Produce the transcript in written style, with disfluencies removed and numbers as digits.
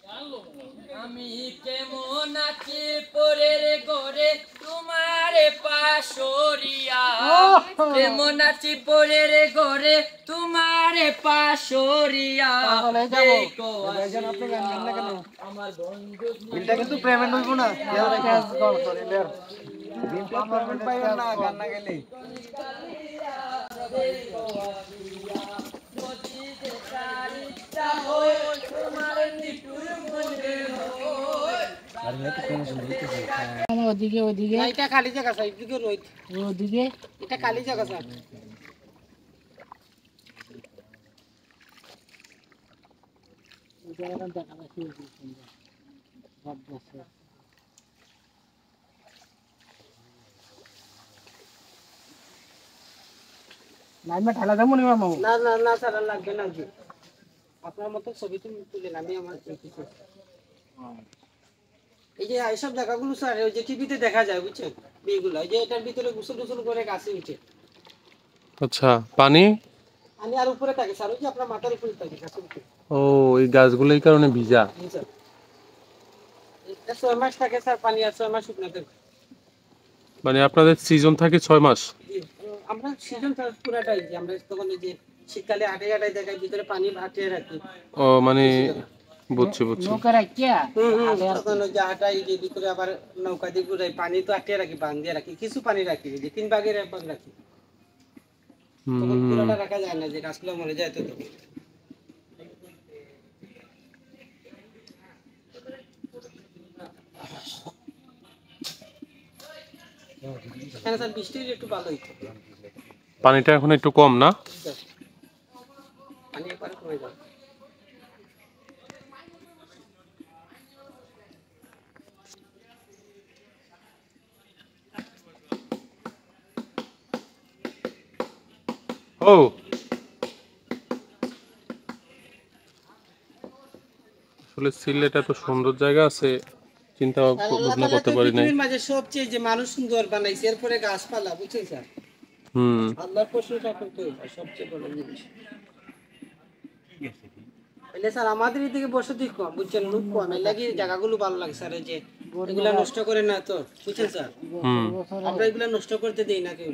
আমি কেমন আছি পরের ঘরে তোমার পাশরিয়া, কেমন আছি পরের ঘরে তোমার পাশরিয়া। আমার বন্ধু বিলটা কিন্তু পেমেন্ট হইব না, ক্যাশ গল করে লের বিলটা পেমেন্ট পাইবেন না গান না গেলে। ওদিকে ওদিকে এটা খালি জায়গা স্যার, এদিকে রোহিত ওদিকে এটা খালি জায়গা স্যার। লাইমে ঠালা দেবো নি মামু। না না না স্যার, আর লাগবে না জি। আপনার মতো ছবি তুলেন, আমি আমার কিছু এই যে এইসব জায়গাগুলো স্যার ওই যে টিভিতে দেখা যায় বুঝছেন, বিয়েগুলো এই যে এটার ভিতরে গোসল টোসল করে গাছে উঠে। আচ্ছা, পানি? আমি আর উপরে থাকে স্যার, ওই যে আপনার মাথার উপরে থাকে গাছে উঠে। ও, এই গাছগুলো এই কারণে ভিজা। জি স্যার, এটা 6 মাস থাকে স্যার পানি, আর 6 মাস শুকনো থাকে। মানে আপনাদের সিজন থাকে 6 মাস? জি, আমরা সিজন পুরাটাই যে আমরা তখন এই যে শীতকালে আটাই আটাই জায়গায় ভিতরে পানি আটিয়ে রাখি। ও মানে বুঝছি বুঝছি। নৌকা রাখিয়া তখন ওই যে আটাই যে ভিতরে আবার নৌকা দিয়ে ঘুরাই, পানি তো আটিয়ে রাখি, বান দিয়ে রাখি, কিছু পানি রাখি যে 3 ভাগের 1 ভাগ রাখি। তখন পুরোটা রাখা যায় না, যে গাছগুলো মরে যায় তো। হ্যাঁ স্যার, বৃষ্টির একটু ভালো হইতো। পানিটা এখন একটু কম না? পানি একবার কমে যাবে। ও, আসলে সিলেট এত সুন্দর জায়গা আছে, চিন্তা ভাবনা করতে পারি নাই। পৃথিবীর মাঝে সবচেয়ে যে মানুষ সুন্দর বানাইছে, এরপরে গাছপালা, বুঝছেন স্যার? আল্লাহর প্রশংসা করতে হবে, সবচেয়ে বড় জিনিস। এলে স্যার আমাদের এদিকে বসতি কম, বুঝছেন, লোক কম, এর লাগি জায়গাগুলো ভালো লাগে স্যার। এই যে এগুলা নষ্ট করে না তো, বুঝছেন স্যার, আমরা এগুলা নষ্ট করতে দেই না কেউ।